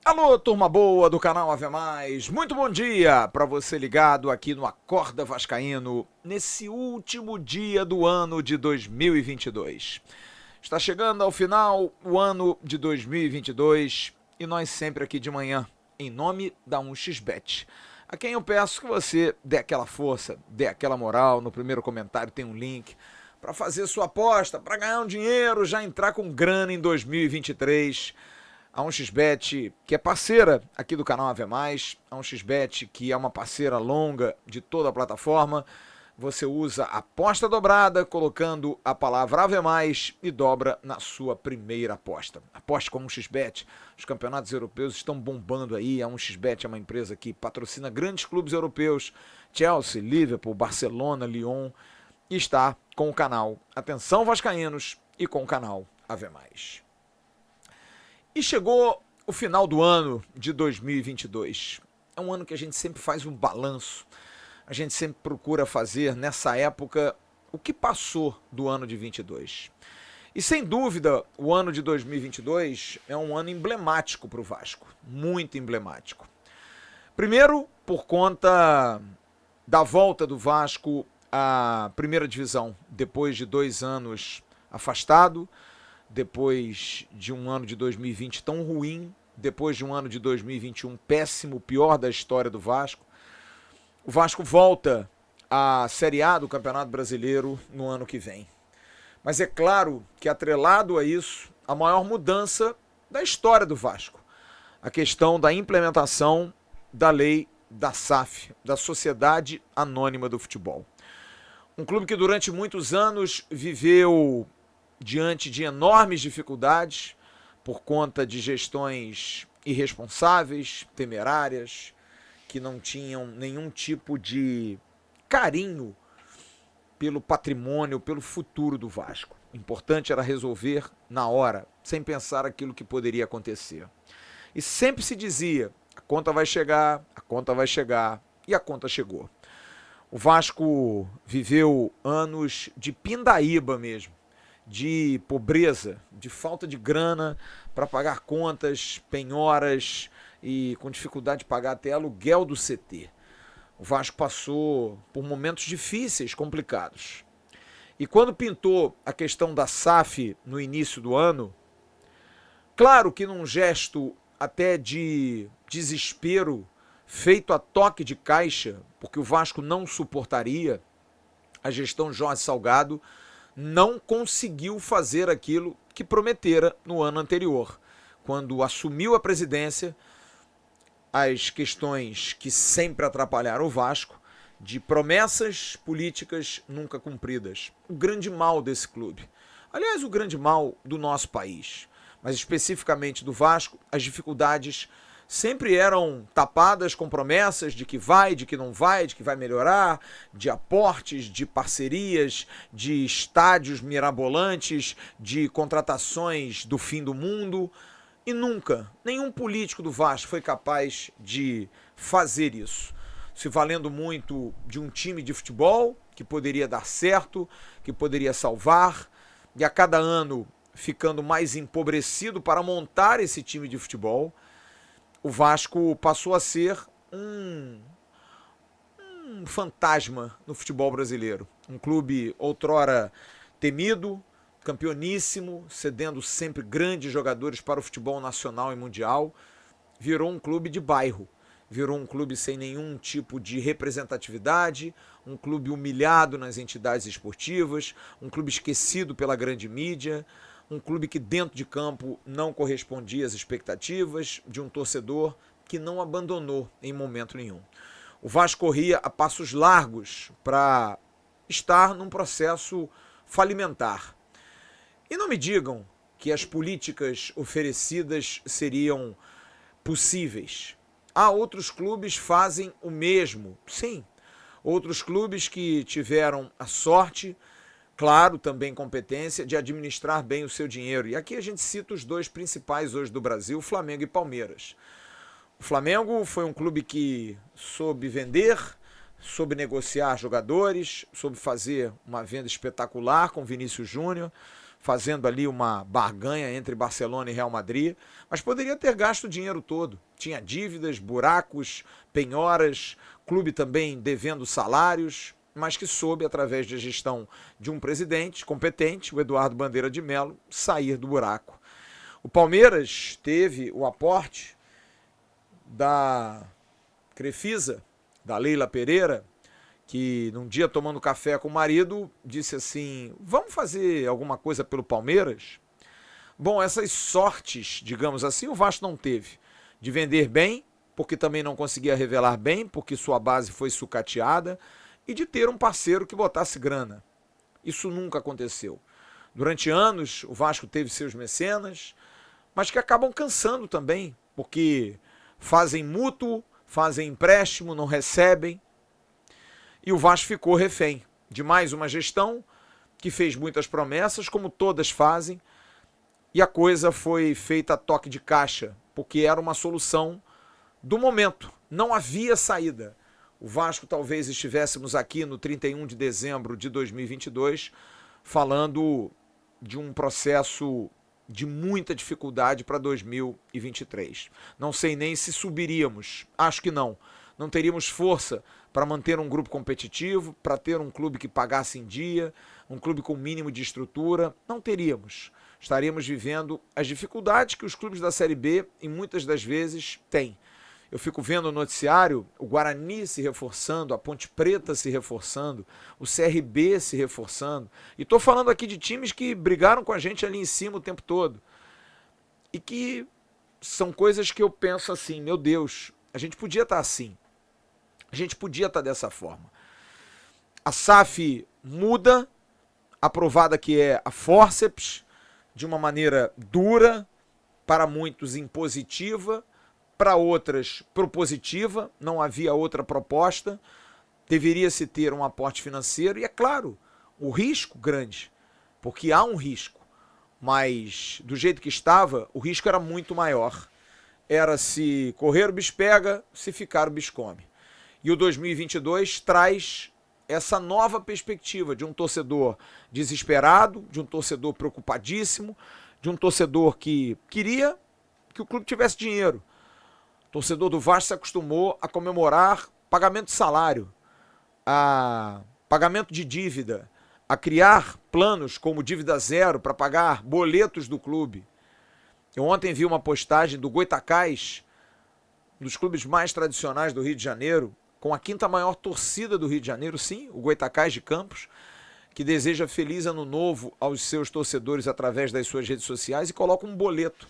Alô, turma boa do canal Ave Mais, muito bom dia para você ligado aqui no Acorda Vascaíno, nesse último dia do ano de 2022. Está chegando ao final o ano de 2022 e nós sempre aqui de manhã, em nome da 1xBet, a quem eu peço que você dê aquela força, dê aquela moral, no primeiro comentário tem um link para fazer sua aposta, para ganhar um dinheiro, já entrar com grana em 2023. A 1xBet, que é parceira aqui do canal Ave Mais, a 1xBet, que é uma parceira longa de toda a plataforma, você usa aposta dobrada, colocando a palavra Ave Mais e dobra na sua primeira aposta. Aposte com a 1xBet, os campeonatos europeus estão bombando aí, a 1xBet é uma empresa que patrocina grandes clubes europeus, Chelsea, Liverpool, Barcelona, Lyon, e está com o canal Atenção Vascaínos e com o canal Ave Mais. E chegou o final do ano de 2022. É um ano que a gente sempre faz um balanço. A gente sempre procura fazer, nessa época, o que passou do ano de 22. E sem dúvida, o ano de 2022 é um ano emblemático para o Vasco. Muito emblemático. Primeiro, por conta da volta do Vasco à primeira divisão, depois de 2 anos afastado, depois de um ano de 2020 tão ruim, depois de um ano de 2021 péssimo, pior da história do Vasco. O Vasco volta à Série A do Campeonato Brasileiro no ano que vem. Mas é claro que, atrelado a isso, a maior mudança da história do Vasco, a questão da implementação da lei da SAF, da Sociedade Anônima do Futebol. Um clube que durante muitos anos viveu diante de enormes dificuldades por conta de gestões irresponsáveis, temerárias, que não tinham nenhum tipo de carinho pelo patrimônio, pelo futuro do Vasco. O importante era resolver na hora, sem pensar aquilo que poderia acontecer. E sempre se dizia, a conta vai chegar, e a conta chegou. O Vasco viveu anos de pindaíba mesmo, de pobreza, de falta de grana para pagar contas, penhoras e com dificuldade de pagar até aluguel do CT. O Vasco passou por momentos difíceis, complicados. E quando pintou a questão da SAF no início do ano, claro que num gesto até de desespero, feito a toque de caixa, porque o Vasco não suportaria, a gestão Jorge Salgado não conseguiu fazer aquilo que prometera no ano anterior. Quando assumiu a presidência, as questões que sempre atrapalharam o Vasco, de promessas políticas nunca cumpridas. O grande mal desse clube. Aliás, o grande mal do nosso país. Mas especificamente do Vasco, as dificuldades sempre eram tapadas com promessas de que vai, de que não vai, de que vai melhorar, de aportes, de parcerias, de estádios mirabolantes, de contratações do fim do mundo. E nunca, nenhum político do Vasco foi capaz de fazer isso. Se valendo muito de um time de futebol que poderia dar certo, que poderia salvar, e a cada ano ficando mais empobrecido para montar esse time de futebol, o Vasco passou a ser um fantasma no futebol brasileiro. Um clube outrora temido, campeoníssimo, cedendo sempre grandes jogadores para o futebol nacional e mundial, virou um clube de bairro. Virou um clube sem nenhum tipo de representatividade, um clube humilhado nas entidades esportivas, um clube esquecido pela grande mídia, um clube que dentro de campo não correspondia às expectativas de um torcedor que não abandonou em momento nenhum. O Vasco corria a passos largos para estar num processo falimentar. E não me digam que as políticas oferecidas seriam possíveis. Há outros clubes que fazem o mesmo, sim. Outros clubes que tiveram a sorte, claro, também competência, de administrar bem o seu dinheiro. E aqui a gente cita os dois principais hoje do Brasil, Flamengo e Palmeiras. O Flamengo foi um clube que soube vender, soube negociar jogadores, soube fazer uma venda espetacular com Vinícius Júnior. fazendo ali uma barganha entre Barcelona e Real Madrid, mas poderia ter gasto o dinheiro todo. Tinha dívidas, buracos, penhoras, clube também devendo salários, mas que soube, através da gestão de um presidente competente, o Eduardo Bandeira de Melo, sair do buraco. O Palmeiras teve o aporte da Crefisa, da Leila Pereira, que num dia tomando café com o marido, disse assim, vamos fazer alguma coisa pelo Palmeiras? Bom, essas sortes, digamos assim, o Vasco não teve. De vender bem, porque também não conseguia revelar bem, porque sua base foi sucateada, e de ter um parceiro que botasse grana. Isso nunca aconteceu. Durante anos, o Vasco teve seus mecenas, mas que acabam cansando também, porque fazem mútuo, fazem empréstimo, não recebem. E o Vasco ficou refém de mais uma gestão que fez muitas promessas, como todas fazem, e a coisa foi feita a toque de caixa, porque era uma solução do momento. Não havia saída. O Vasco talvez estivéssemos aqui no 31 de dezembro de 2022 falando de um processo de muita dificuldade para 2023. Não sei nem se subiríamos, acho que não. Não teríamos força para manter um grupo competitivo, para ter um clube que pagasse em dia, um clube com mínimo de estrutura, não teríamos. Estaríamos vivendo as dificuldades que os clubes da Série B, em muitas das vezes, têm. Eu fico vendo no noticiário o Guarani se reforçando, a Ponte Preta se reforçando, o CRB se reforçando. E estou falando aqui de times que brigaram com a gente ali em cima o tempo todo. E que são coisas que eu penso assim, meu Deus, a gente podia estar assim. A gente podia estar dessa forma. A SAF muda, aprovada que é a fórceps, de uma maneira dura, para muitos impositiva, para outras propositiva, não havia outra proposta, deveria-se ter um aporte financeiro, e é claro, o risco grande, porque há um risco, mas do jeito que estava, o risco era muito maior. Era se correr o bicho pega, se ficar o bicho come. E o 2022 traz essa nova perspectiva de um torcedor desesperado, de um torcedor preocupadíssimo, de um torcedor que queria que o clube tivesse dinheiro. O torcedor do Vasco se acostumou a comemorar pagamento de salário, a pagamento de dívida, a criar planos como dívida zero para pagar boletos do clube. Eu ontem vi uma postagem do Goytacás, um dos clubes mais tradicionais do Rio de Janeiro, com a quinta maior torcida do Rio de Janeiro, sim, o Goytacás de Campos, que deseja feliz ano novo aos seus torcedores através das suas redes sociais e coloca um boleto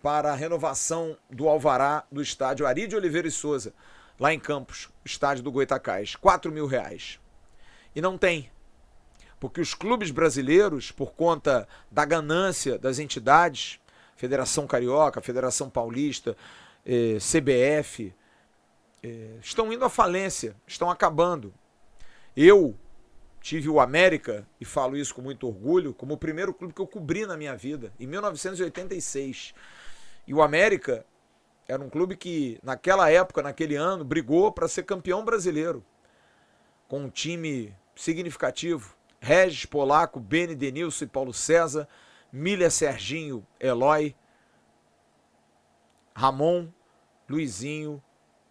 para a renovação do alvará do estádio Ari de Oliveira e Souza, lá em Campos, estádio do Goytacás, R$4.000. E não tem, porque os clubes brasileiros, por conta da ganância das entidades, Federação Carioca, Federação Paulista, CBF, estão indo à falência, estão acabando. Eu tive o América, e falo isso com muito orgulho, como o primeiro clube que eu cobri na minha vida, em 1986. E o América era um clube que, naquela época, naquele ano, brigou para ser campeão brasileiro, com um time significativo. Regis, Polaco, Beni, Denilson e Paulo César, Miller, Serginho, Eloy, Ramon, Luizinho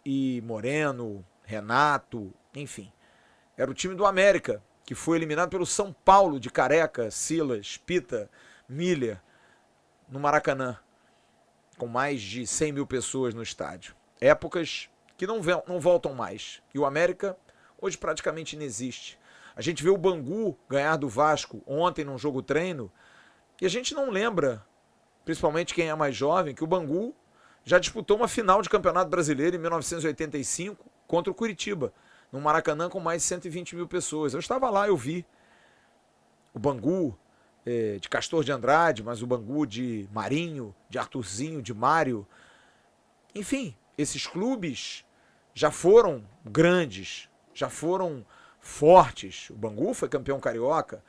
e Moreno, Renato, enfim. Era o time do América, que foi eliminado pelo São Paulo de Careca, Silas, Pita, Miller, no Maracanã, com mais de 100 mil pessoas no estádio. Épocas que não voltam mais. E o América hoje praticamente inexiste. A gente vê o Bangu ganhar do Vasco ontem num jogo treino, e a gente não lembra, principalmente quem é mais jovem, que o Bangu já disputou uma final de Campeonato Brasileiro em 1985 contra o Curitiba, no Maracanã com mais de 120 mil pessoas. Eu estava lá, eu vi o Bangu de Castor de Andrade, mas o Bangu de Marinho, de Arthurzinho, de Mário. Enfim, esses clubes já foram grandes, já foram fortes. O Bangu foi campeão carioca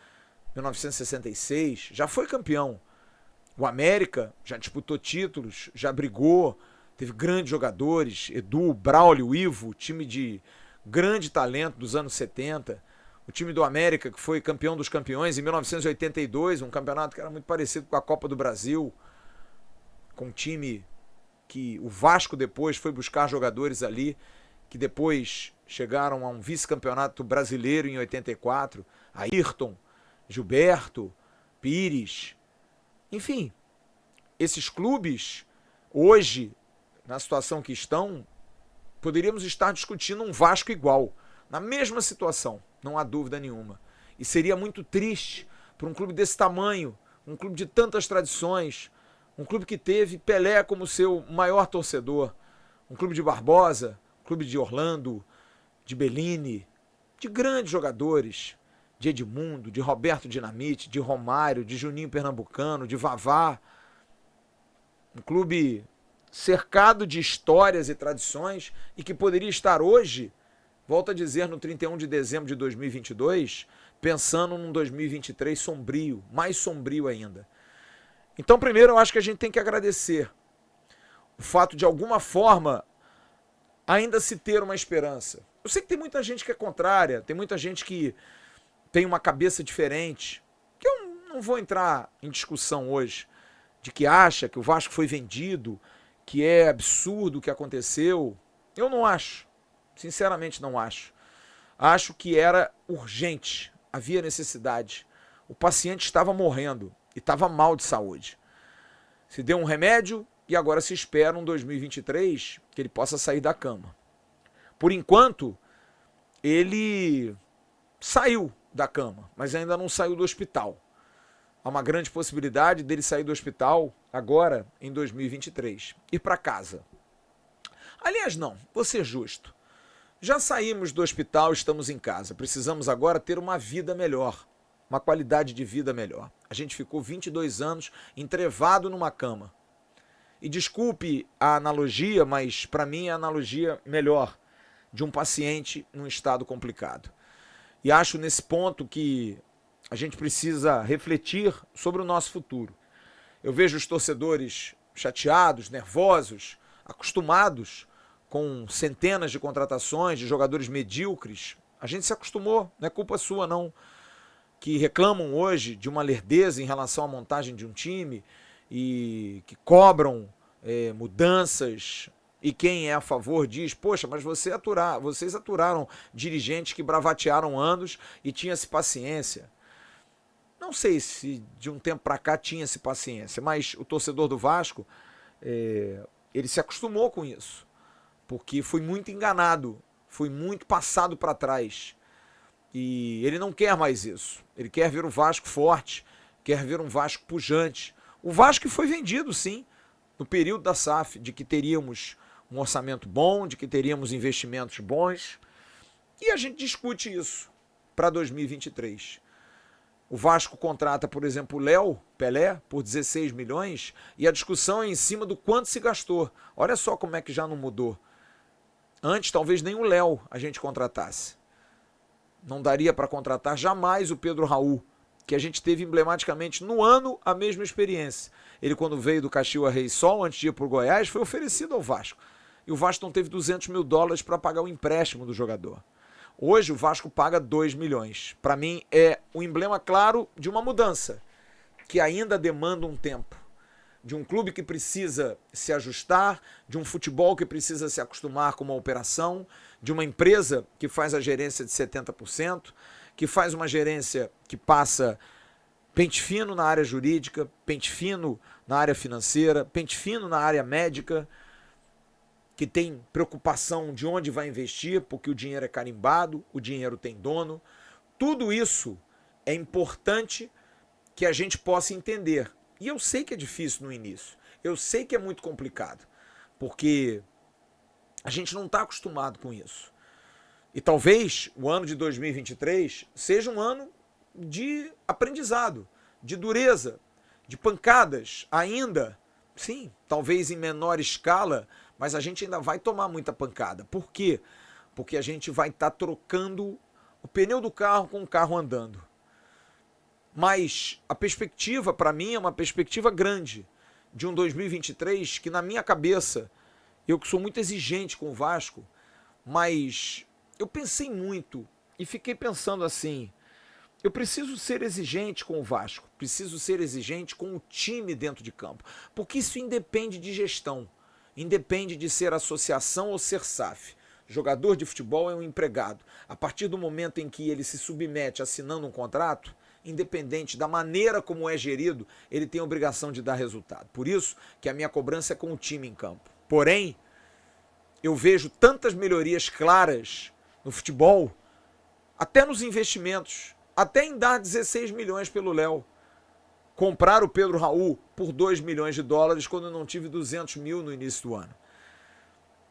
em 1966, já foi campeão. O América já disputou títulos, já brigou, teve grandes jogadores, Edu, Braulio, Ivo, time de grande talento dos anos 70. o time do América, que foi campeão dos campeões em 1982, um campeonato que era muito parecido com a Copa do Brasil, com um time que o Vasco depois foi buscar jogadores ali, que depois chegaram a um vice-campeonato brasileiro em 84, Ayrton, Gilberto, Pires, enfim, esses clubes, hoje, na situação que estão, poderíamos estar discutindo um Vasco igual, na mesma situação, não há dúvida nenhuma. E seria muito triste para um clube desse tamanho, um clube de tantas tradições, um clube que teve Pelé como seu maior torcedor, um clube de Barbosa, um clube de Orlando, de Bellini, de grandes jogadores, de Edmundo, de Roberto Dinamite, de Romário, de Juninho Pernambucano, de Vavá. Um clube cercado de histórias e tradições e que poderia estar hoje, volto a dizer, no 31 de dezembro de 2022, pensando num 2023 sombrio, mais sombrio ainda. Então, primeiro, eu acho que a gente tem que agradecer o fato de alguma forma ainda se ter uma esperança. Eu sei que tem muita gente que é contrária, tem muita gente que tem uma cabeça diferente, que eu não vou entrar em discussão hoje, de que acha que o Vasco foi vendido, que é absurdo o que aconteceu. Eu não acho, sinceramente não acho. Acho que era urgente, havia necessidade. O paciente estava morrendo e estava mal de saúde. Se deu um remédio e agora se espera um 2023 que ele possa sair da cama. Por enquanto, ele saiu da cama, mas ainda não saiu do hospital. Há uma grande possibilidade dele sair do hospital agora, em 2023, ir para casa. Aliás, não, vou ser justo. Já saímos do hospital, estamos em casa. Precisamos agora ter uma vida melhor, uma qualidade de vida melhor. A gente ficou 22 anos entrevado numa cama. E desculpe a analogia, mas para mim é a analogia melhor de um paciente num estado complicado. E acho nesse ponto que a gente precisa refletir sobre o nosso futuro. Eu vejo os torcedores chateados, nervosos, acostumados com centenas de contratações de jogadores medíocres. A gente se acostumou, não é culpa sua não, que reclamam hoje de uma lerdeza em relação à montagem de um time e que cobram mudanças. E quem é a favor diz, poxa, mas vocês aturaram dirigentes que bravatearam anos e tinha-se paciência. Não sei se de um tempo para cá tinha-se paciência, mas o torcedor do Vasco, ele se acostumou com isso, porque foi muito enganado, foi muito passado para trás. E ele não quer mais isso. Ele quer ver o Vasco forte, quer ver um Vasco pujante. O Vasco foi vendido, sim, no período da SAF, de que teríamos um orçamento bom, de que teríamos investimentos bons. E a gente discute isso para 2023. O Vasco contrata, por exemplo, o Léo Pelé por 16 milhões e a discussão é em cima do quanto se gastou. Olha só como é que já não mudou. Antes, talvez nem o Léo a gente contratasse. Não daria para contratar jamais o Pedro Raul, que a gente teve emblematicamente no ano a mesma experiência. Ele, quando veio do Caxias Rei Sol, antes de ir para o Goiás, foi oferecido ao Vasco. E o Vasco não teve $200 mil para pagar o empréstimo do jogador. Hoje o Vasco paga 2 milhões. Para mim é um emblema claro de uma mudança, que ainda demanda um tempo. De um clube que precisa se ajustar, de um futebol que precisa se acostumar com uma operação, de uma empresa que faz a gerência de 70%, que faz uma gerência que passa pente fino na área jurídica, pente fino na área financeira, pente fino na área médica, que tem preocupação de onde vai investir, porque o dinheiro é carimbado, o dinheiro tem dono. Tudo isso é importante que a gente possa entender. E eu sei que é difícil no início, eu sei que é muito complicado, porque a gente não está acostumado com isso. E talvez o ano de 2023 seja um ano de aprendizado, de dureza, de pancadas ainda. Sim, talvez em menor escala, mas a gente ainda vai tomar muita pancada. Por quê? Porque a gente vai estar trocando o pneu do carro com o carro andando. Mas a perspectiva, para mim, é uma perspectiva grande de um 2023 que, na minha cabeça, eu que sou muito exigente com o Vasco, mas eu pensei muito e fiquei pensando assim, eu preciso ser exigente com o Vasco, preciso ser exigente com o time dentro de campo, porque isso independe de gestão, independe de ser associação ou ser SAF. Jogador de futebol é um empregado. A partir do momento em que ele se submete assinando um contrato, independente da maneira como é gerido, ele tem a obrigação de dar resultado. Por isso que a minha cobrança é com o time em campo. Porém, eu vejo tantas melhorias claras no futebol, até nos investimentos, até em dar 16 milhões pelo Léo. Comprar o Pedro Raul por 2 milhões de dólares quando eu não tive 200 mil no início do ano.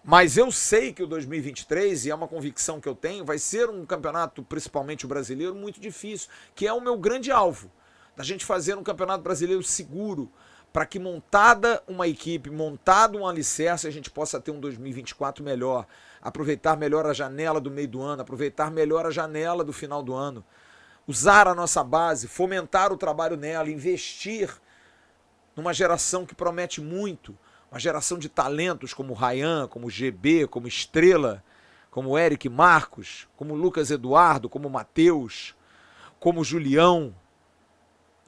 Mas eu sei que o 2023, e é uma convicção que eu tenho, vai ser um campeonato, principalmente o brasileiro, muito difícil, que é o meu grande alvo, da gente fazer um campeonato brasileiro seguro, para que montada uma equipe, montado um alicerce, a gente possa ter um 2024 melhor, aproveitar melhor a janela do meio do ano, aproveitar melhor a janela do final do ano, usar a nossa base, fomentar o trabalho nela, investir numa geração que promete muito, uma geração de talentos como Ryan, como GB, como Estrela, como Eric Marcos, como Lucas Eduardo, como Matheus, como Julião,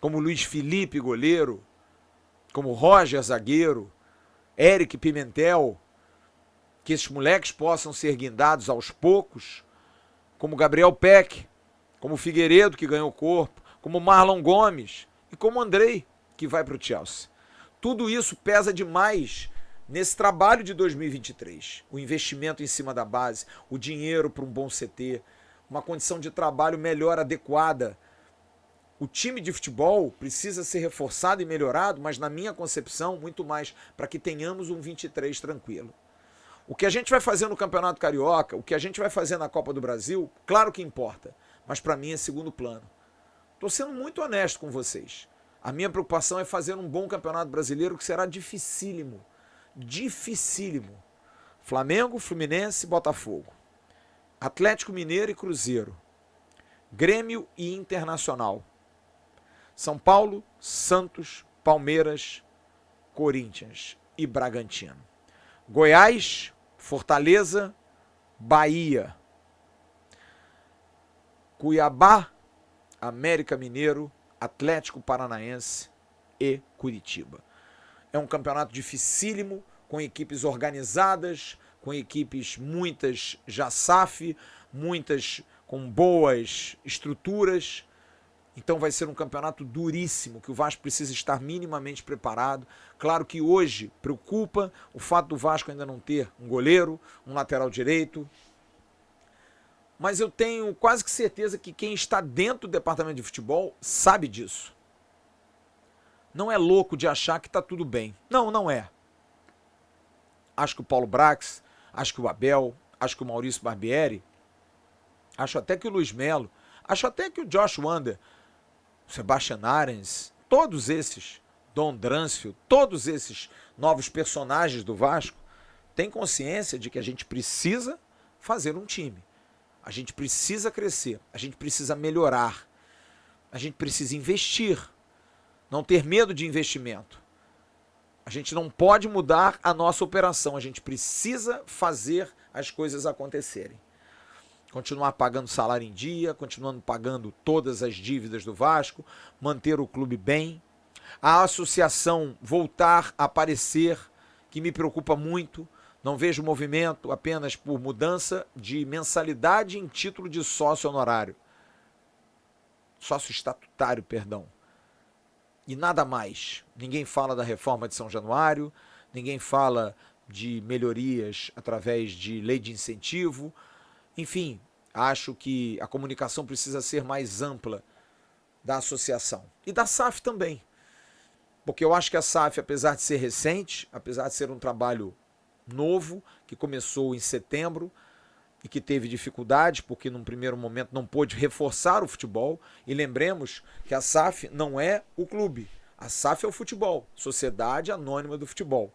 como Luiz Felipe, goleiro, como Roger, zagueiro, Eric Pimentel, que esses moleques possam ser guindados aos poucos, como Gabriel Peck, como Figueiredo, que ganhou corpo, como Marlon Gomes e como Andrei, que vai para o Chelsea. Tudo isso pesa demais nesse trabalho de 2023. O investimento em cima da base, o dinheiro para um bom CT, uma condição de trabalho melhor, adequada. O time de futebol precisa ser reforçado e melhorado, mas na minha concepção, muito mais para que tenhamos um 23 tranquilo. O que a gente vai fazer no Campeonato Carioca, o que a gente vai fazer na Copa do Brasil, claro que importa, mas para mim é segundo plano. Estou sendo muito honesto com vocês. A minha preocupação é fazer um bom campeonato brasileiro que será dificílimo. Dificílimo. Flamengo, Fluminense, Botafogo. Atlético Mineiro e Cruzeiro. Grêmio e Internacional. São Paulo, Santos, Palmeiras, Corinthians e Bragantino. Goiás, Fortaleza, Bahia. Cuiabá, América Mineiro, Atlético Paranaense e Curitiba. É um campeonato dificílimo, com equipes organizadas, com equipes muitas já SAF, muitas com boas estruturas. Então vai ser um campeonato duríssimo, que o Vasco precisa estar minimamente preparado. Claro que hoje preocupa o fato do Vasco ainda não ter um goleiro, um lateral direito. Mas eu tenho quase que certeza que quem está dentro do departamento de futebol sabe disso. Não é louco de achar que está tudo bem. Não, não é. Acho que o Paulo Brax, acho que o Abel, acho que o Maurício Barbieri, acho até que o Luiz Melo, acho até que o Josh Wander, o Sebastian Arens, todos esses, Don Dransfield, todos esses novos personagens do Vasco, têm consciência de que a gente precisa fazer um time. A gente precisa crescer, a gente precisa melhorar, a gente precisa investir, não ter medo de investimento. A gente não pode mudar a nossa operação, a gente precisa fazer as coisas acontecerem. Continuar pagando salário em dia, continuando pagando todas as dívidas do Vasco, manter o clube bem, a associação voltar a aparecer, que me preocupa muito. Não vejo movimento apenas por mudança de mensalidade em título de sócio honorário. Sócio estatutário, perdão. E nada mais. Ninguém fala da reforma de São Januário, ninguém fala de melhorias através de lei de incentivo. Enfim, acho que a comunicação precisa ser mais ampla da associação. E da SAF também. Porque eu acho que a SAF, apesar de ser recente, apesar de ser um trabalho novo, que começou em setembro e que teve dificuldade, porque num primeiro momento não pôde reforçar o futebol. E lembremos que a SAF não é o clube. A SAF é o futebol, Sociedade Anônima do Futebol.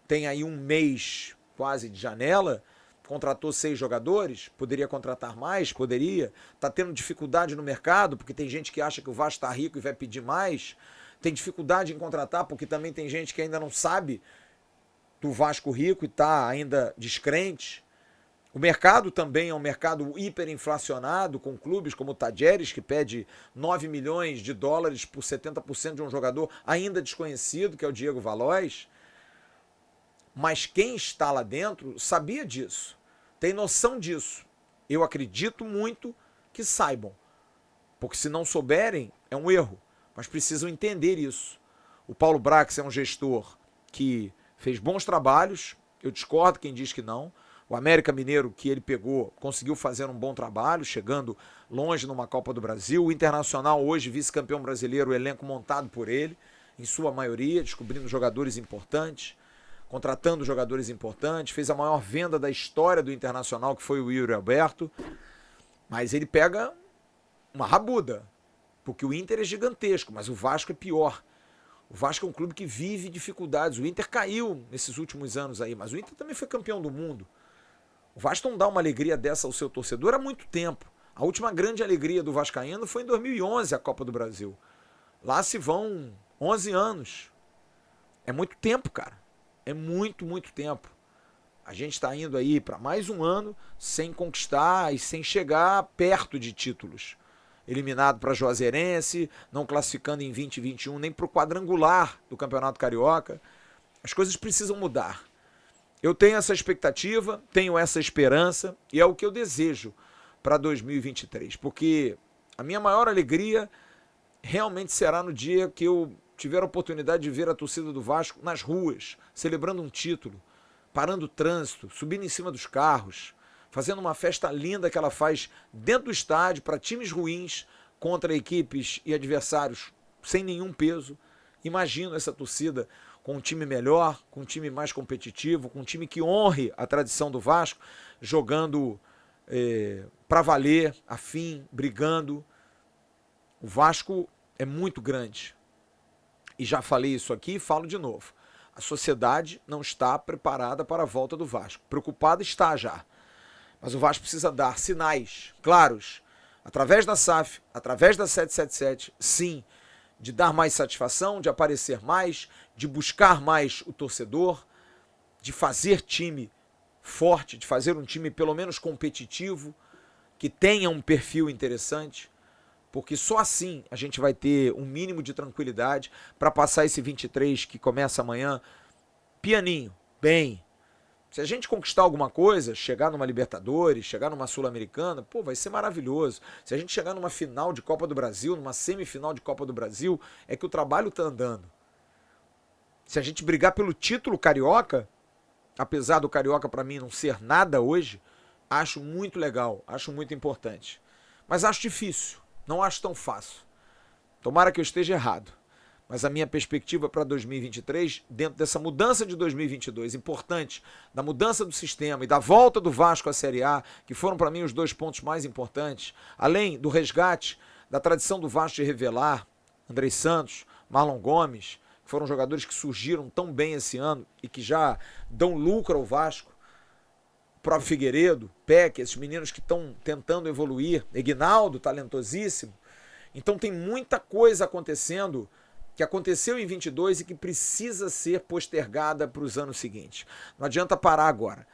Tem aí um mês quase de janela, contratou 6 jogadores, poderia contratar mais, poderia. Está tendo dificuldade no mercado, porque tem gente que acha que o Vasco está rico e vai pedir mais. Tem dificuldade em contratar, porque também tem gente que ainda não sabe do Vasco rico e está ainda descrente. O mercado também é um mercado hiperinflacionado, com clubes como o Tajeres, que pede 9 milhões de dólares por 70% de um jogador ainda desconhecido, que é o Diego Valois. Mas quem está lá dentro sabia disso, tem noção disso. Eu acredito muito que saibam, porque se não souberem, é um erro, mas precisam entender isso. O Paulo Brax é um gestor que fez bons trabalhos, eu discordo quem diz que não. O América Mineiro, que ele pegou, conseguiu fazer um bom trabalho, chegando longe numa Copa do Brasil. O Internacional, hoje vice-campeão brasileiro, o elenco montado por ele, em sua maioria, descobrindo jogadores importantes, contratando jogadores importantes, fez a maior venda da história do Internacional, que foi o Yuri Alberto. Mas ele pega uma rabuda, porque o Inter é gigantesco, mas o Vasco é pior. O Vasco é um clube que vive dificuldades. O Inter caiu nesses últimos anos aí, mas o Inter também foi campeão do mundo. O Vasco não dá uma alegria dessa ao seu torcedor há muito tempo. A última grande alegria do vascaíno foi em 2011, a Copa do Brasil. Lá se vão 11 anos. É muito tempo, cara. É muito, muito tempo. A gente está indo aí para mais um ano sem conquistar e sem chegar perto de títulos. Eliminado para Juazeirense, não classificando em 2021 nem para o quadrangular do Campeonato Carioca. As coisas precisam mudar. Eu tenho essa expectativa, tenho essa esperança e é o que eu desejo para 2023, porque a minha maior alegria realmente será no dia que eu tiver a oportunidade de ver a torcida do Vasco nas ruas, celebrando um título, parando o trânsito, subindo em cima dos carros, fazendo uma festa linda que ela faz dentro do estádio para times ruins contra equipes e adversários sem nenhum peso. Imagino essa torcida com um time melhor, com um time mais competitivo, com um time que honre a tradição do Vasco, jogando para valer, afim, brigando. O Vasco é muito grande. E já falei isso aqui e falo de novo. A sociedade não está preparada para a volta do Vasco. Preocupada está já. Mas o Vasco precisa dar sinais claros, através da SAF, através da 777, sim, de dar mais satisfação, de aparecer mais, de buscar mais o torcedor, de fazer time forte, de fazer um time pelo menos competitivo, que tenha um perfil interessante, porque só assim a gente vai ter um mínimo de tranquilidade para passar esse 23 que começa amanhã pianinho, bem. Se a gente conquistar alguma coisa, chegar numa Libertadores, chegar numa Sul-Americana, pô, vai ser maravilhoso. Se a gente chegar numa final de Copa do Brasil, numa semifinal de Copa do Brasil, é que o trabalho tá andando. Se a gente brigar pelo título carioca, apesar do carioca para mim não ser nada hoje, acho muito legal, acho muito importante. Mas acho difícil, não acho tão fácil. Tomara que eu esteja errado. Mas a minha perspectiva para 2023, dentro dessa mudança de 2022, importante, da mudança do sistema e da volta do Vasco à Série A, que foram para mim os dois pontos mais importantes, além do resgate da tradição do Vasco de revelar, Andrei Santos, Marlon Gomes, que foram jogadores que surgiram tão bem esse ano e que já dão lucro ao Vasco, o próprio Figueiredo, Peck, esses meninos que estão tentando evoluir, Eguinaldo, talentosíssimo. Então tem muita coisa acontecendo, que aconteceu em 22 e que precisa ser postergada para os anos seguintes. Não adianta parar agora.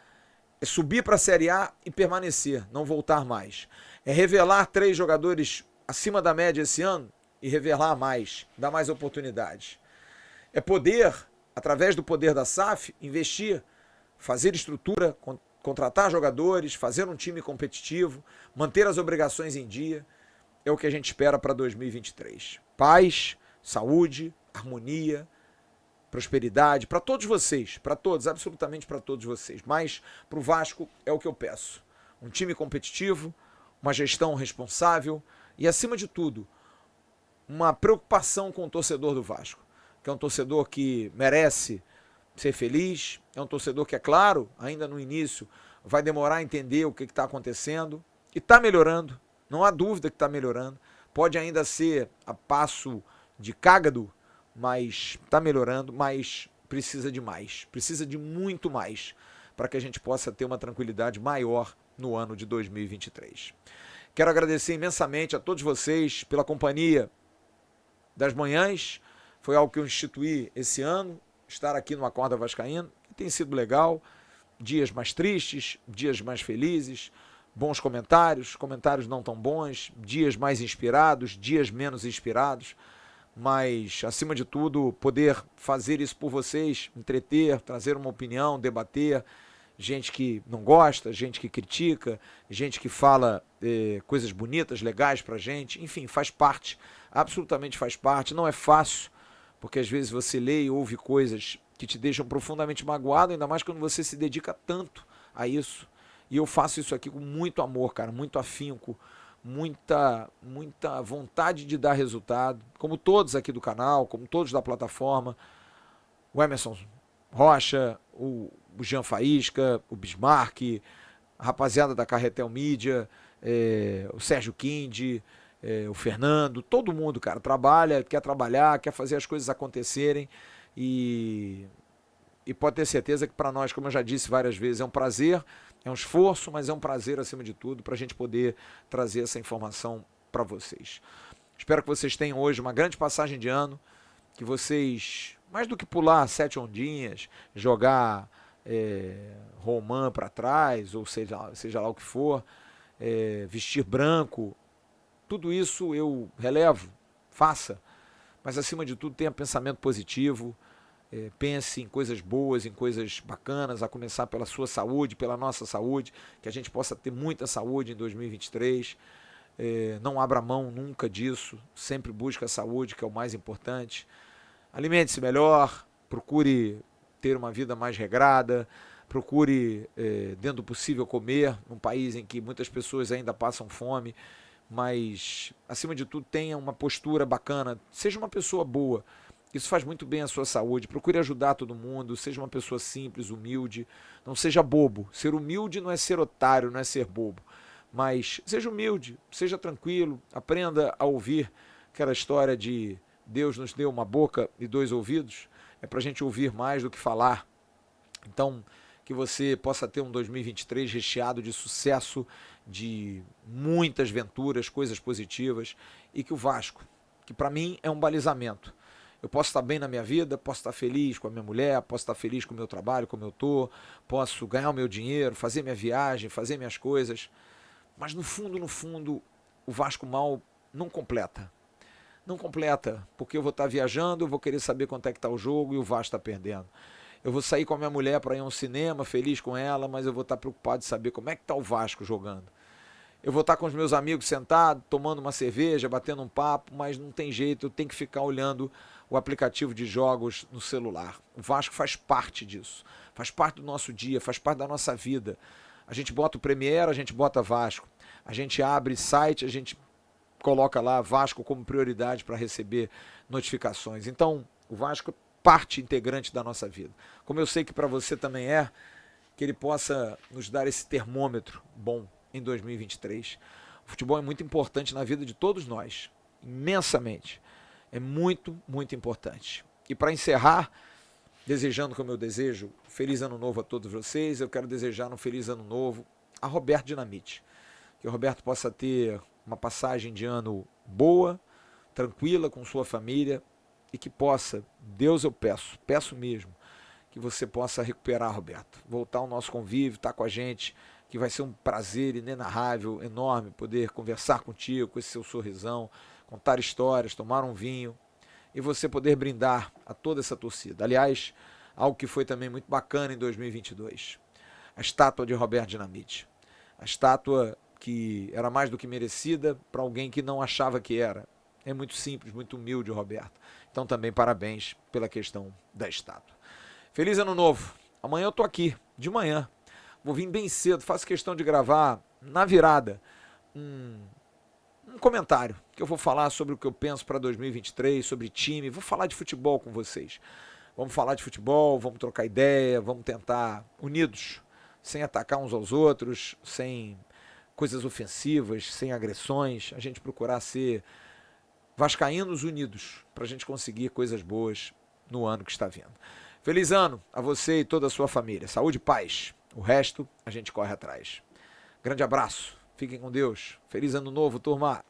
É subir para a Série A e permanecer, não voltar mais. É revelar 3 jogadores acima da média esse ano e revelar mais, dar mais oportunidades. É poder, através do poder da SAF, investir, fazer estrutura, contratar jogadores, fazer um time competitivo, manter as obrigações em dia. É o que a gente espera para 2023. Paz, saúde, harmonia, prosperidade para todos vocês, para todos, absolutamente para todos vocês. Mas para o Vasco é o que eu peço. Um time competitivo, uma gestão responsável e, acima de tudo, uma preocupação com o torcedor do Vasco, que é um torcedor que merece ser feliz, é um torcedor que, é claro, ainda no início, vai demorar a entender o que está acontecendo e está melhorando, não há dúvida que está melhorando. Pode ainda ser a passo de cágado, mas está melhorando, mas precisa de mais, precisa de muito mais para que a gente possa ter uma tranquilidade maior no ano de 2023. Quero agradecer imensamente a todos vocês pela companhia das manhãs, foi algo que eu instituí esse ano, estar aqui no Acorda Vascaíno, que tem sido legal, dias mais tristes, dias mais felizes, bons comentários, comentários não tão bons, dias mais inspirados, dias menos inspirados, mas, acima de tudo, poder fazer isso por vocês, entreter, trazer uma opinião, debater, gente que não gosta, gente que critica, gente que fala coisas bonitas, legais pra gente, enfim, faz parte, absolutamente faz parte, não é fácil, porque às vezes você lê e ouve coisas que te deixam profundamente magoado, ainda mais quando você se dedica tanto a isso. E eu faço isso aqui com muito amor, cara, muito afinco, muita vontade de dar resultado, como todos aqui do canal, como todos da plataforma, o Emerson Rocha, o Jean Faísca, o Bismarck, a rapaziada da Carretel Mídia, o Sérgio Quindi, o Fernando, todo mundo, cara, trabalha, quer trabalhar, quer fazer as coisas acontecerem e pode ter certeza que para nós, como eu já disse várias vezes, é um prazer, é um esforço, mas é um prazer acima de tudo para a gente poder trazer essa informação para vocês. Espero que vocês tenham hoje uma grande passagem de ano, que vocês, mais do que pular 7 ondinhas, jogar romã para trás, ou seja lá o que for, vestir branco, tudo isso eu relevo, faça, mas acima de tudo tenha pensamento positivo, pense em coisas boas, em coisas bacanas, a começar pela sua saúde, pela nossa saúde, que a gente possa ter muita saúde em 2023, não abra mão nunca disso, sempre busque a saúde, que é o mais importante. Alimente-se melhor, procure ter uma vida mais regrada, procure, dentro do possível, comer, num país em que muitas pessoas ainda passam fome, mas, acima de tudo, tenha uma postura bacana, seja uma pessoa boa, isso faz muito bem à sua saúde, procure ajudar todo mundo, seja uma pessoa simples, humilde, não seja bobo, ser humilde não é ser otário, não é ser bobo, mas seja humilde, seja tranquilo, aprenda a ouvir aquela história de Deus nos deu uma boca e 2 ouvidos, é para a gente ouvir mais do que falar. Então, que você possa ter um 2023 recheado de sucesso, de muitas venturas, coisas positivas, e que o Vasco, que para mim é um balizamento. Eu posso estar bem na minha vida, posso estar feliz com a minha mulher, posso estar feliz com o meu trabalho, como eu estou, posso ganhar o meu dinheiro, fazer minha viagem, fazer minhas coisas, mas no fundo, o Vasco mal não completa. Não completa, porque eu vou estar viajando, eu vou querer saber quanto é que está o jogo e o Vasco está perdendo. Eu vou sair com a minha mulher para ir a um cinema, feliz com ela, mas eu vou estar preocupado de saber como é que está o Vasco jogando. Eu vou estar com os meus amigos sentados, tomando uma cerveja, batendo um papo, mas não tem jeito, eu tenho que ficar olhando o aplicativo de jogos no celular. O Vasco faz parte disso, faz parte do nosso dia, faz parte da nossa vida. A gente bota o Premiere, a gente bota Vasco. A gente abre site, a gente coloca lá Vasco como prioridade para receber notificações. Então, o Vasco é parte integrante da nossa vida. Como eu sei que para você também que ele possa nos dar esse termômetro bom em 2023. O futebol é muito importante na vida de todos nós, imensamente. É muito, muito importante. E para encerrar, desejando como eu desejo, feliz ano novo a todos vocês, eu quero desejar um feliz ano novo a Roberto Dinamite. Que o Roberto possa ter uma passagem de ano boa, tranquila com sua família e que possa, Deus eu peço mesmo, que você possa recuperar, Roberto, voltar ao nosso convívio, estar com a gente, que vai ser um prazer inenarrável, enorme, poder conversar contigo com esse seu sorrisão, contar histórias, tomar um vinho e você poder brindar a toda essa torcida. Aliás, algo que foi também muito bacana em 2022, a estátua de Roberto Dinamite, a estátua que era mais do que merecida para alguém que não achava que era. É muito simples, muito humilde o Roberto. Então também parabéns pela questão da estátua. Feliz ano novo. Amanhã eu tô aqui, de manhã. Vou vir bem cedo, faço questão de gravar na virada um comentário que eu vou falar sobre o que eu penso para 2023, sobre time, vou falar de futebol com vocês. Vamos falar de futebol, vamos trocar ideia, vamos tentar unidos, sem atacar uns aos outros, sem coisas ofensivas, sem agressões, a gente procurar ser vascaínos unidos para a gente conseguir coisas boas no ano que está vindo. Feliz ano a você e toda a sua família. Saúde e paz. O resto a gente corre atrás. Grande abraço. Fiquem com Deus. Feliz ano novo, turma.